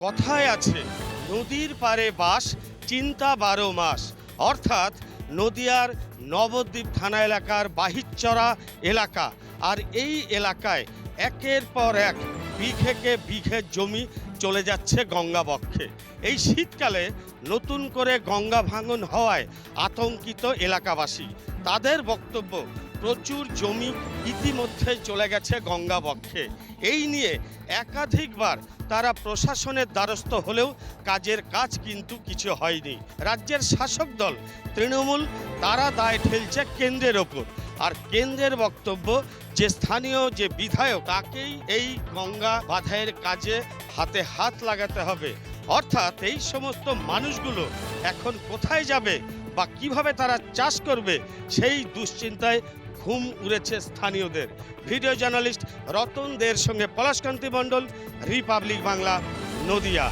কথায় আছে নদীর পারে বাস চিন্তা 12 মাস। অর্থাৎ নদিয়ার নবদ্বীপ থানা এলাকার বাহিরচরা এলাকা। আর এই এলাকায় একের পর এক বিঘেকে বিঘে জমি চলে যাচ্ছে গঙ্গা বক্ষে। এই শীতকালে নতুন করে গঙ্গা ভাঙন হওয়ায় আতঙ্কিত এলাকাবাসী। তাদের বক্তব্য, প্রচুর জমি ইতিমধ্যে চলে গেছে গঙ্গা বক্ষে। এই নিয়ে একাধিকবার তারা প্রশাসনের দ্বারস্থ হলেও কাজের কাজ কিন্তু কিছু হয়নি। রাজ্যের শাসক দল তৃণমূল তারা দায় ঠেলছে কেন্দ্রের ওপর। আর কেন্দ্রের বক্তব্য যে স্থানীয় যে বিধায়ক তাকেই এই গঙ্গা বাঁধাইয়ের কাজে হাতে হাত লাগাতে হবে। অর্থাৎ এই সমস্ত মানুষগুলো এখন কোথায় যাবে বা কিভাবে তারা চাষ করবে সেই দুশ্চিন্তায় ঘুম উড়েছে স্থানীয়দের। ভিডিও জার্নালিস্ট রতন দের সঙ্গে পলাশকান্তি মণ্ডল, রিপাবলিক বাংলা, নদিয়া।